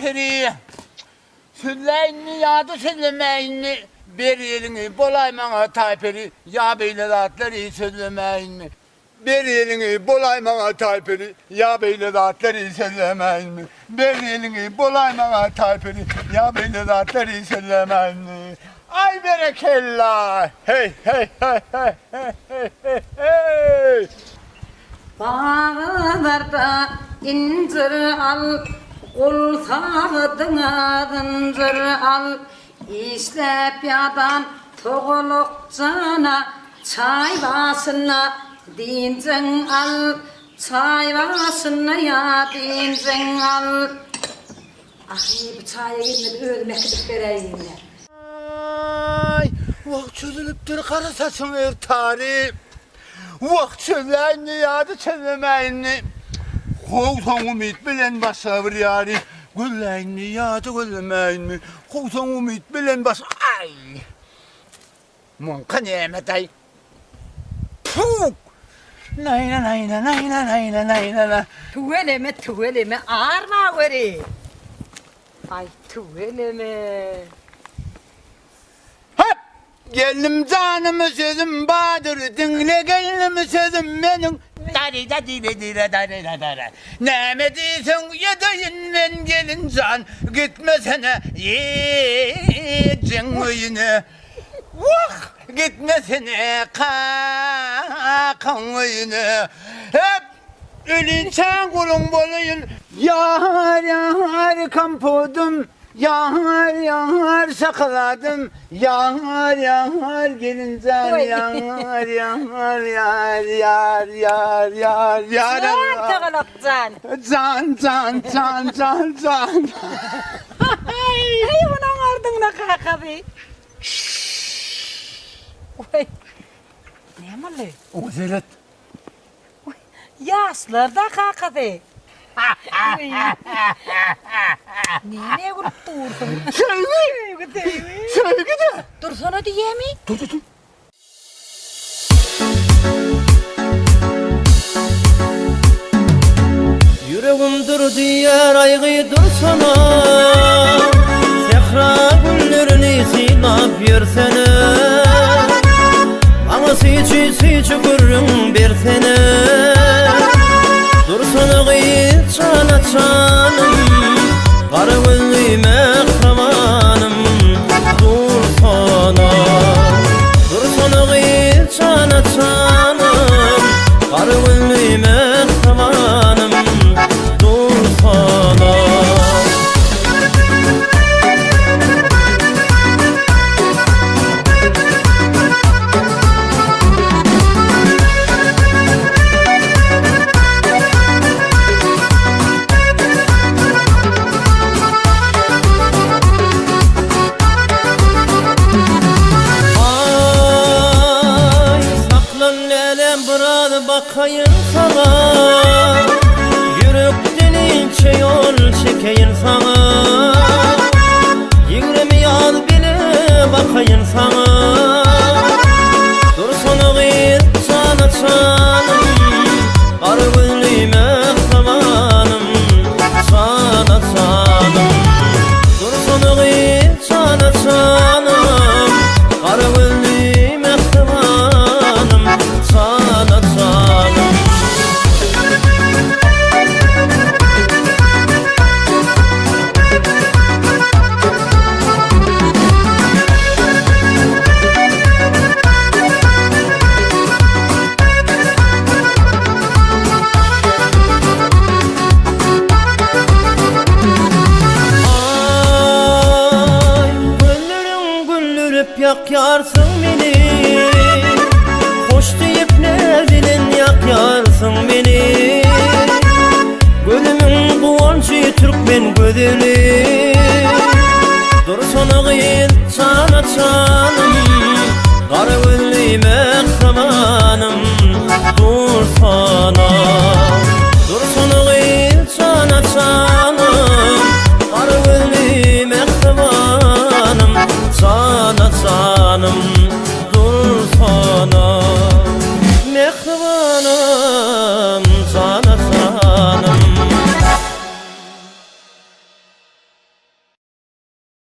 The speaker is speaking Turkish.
Tayperi. Söyleyin mi ya da söylemeyin mi? Bir elini bolaymana Tayperi. Ya beyle dağıtları söylemeyin mi? Bir elini bolaymana Tayperi. Ya beyle dağıtları söylemeyin mi? Bir elini bolaymana Tayperi. Ya beyle dağıtları söylemeyin mi? Ay berekella. Hey hey hey hey hey hey hey. Bağlarda incir al, kul sağdına zincir al. İşlep yadan toğuluk cana, çay basına dincin al. Çay basına ya dincin al. Ay bu çaya yine bir ölmek gidip vereyim yine. Ay, vah çözülüptür kara saçın eftari. Vah çözleyin mi ya da çözlemeyin mi? Kovsan umut bilen başavır yari. Gülleyin mi ya da güllemeyin mi? Kovsan umut bilen başavır... Ay! Monka nimet ay. Puh! Nayna nayna nayna nayna nayna. Tuveleme ağırma veri. Ay tuveleme. Hop! Geldim canımı sözüm Bahadır, dinle geldim sözüm benim. Dari da dire dire dari da dari. Ne mediysen yedayın ben gelin can, gitmesene yiyeceksin oyunu. Vah! Gitmesene kakan oyunu. Hep ölünçen kulun bolayın. Yar yar kampodum. Yar yar sakaladım, yar yar gelin can, yar yar yar yar yar yar yar. Can tağalak can. Can. Ay bunun ardına kakabi. Oy. Ne malı? O zeret. Yaşlarda kakabi. Nene vurup dursun. Sevgi de. Dursana diye mi? Dur. Yüreğimdir diğer aygı dursana. Sehra güllerini sinap yersene. Bana siçi gürrün bersene. Dursana gıyet cana canım. Kara gözlü mehramanım. Dursana gıyet cana canım. Kara gözlü mehramanım. Dursana. Bakayım sana, yürek denince yol çekeyim sana. Yüreğimi al bile bakayım sana. Dursana gıyet sana canım. Kara gözlü mehramanım. Sana canım. Dursana gıyet sana canım. Kara gözlü mehramanım. Sana canım. Ay, güllerim güllürüp yakarsın beni. Hoş deyip ne dilin yakarsın beni. Gönlümün kıvancı Türkmen gözeli. Dursana gıyet sana canım. Kara gözlü mehramanım. Dursana. Dursana gıyet sana canım. Kara gözlü mehramanım. Sana canım. Dursana. Mehrabanım sana.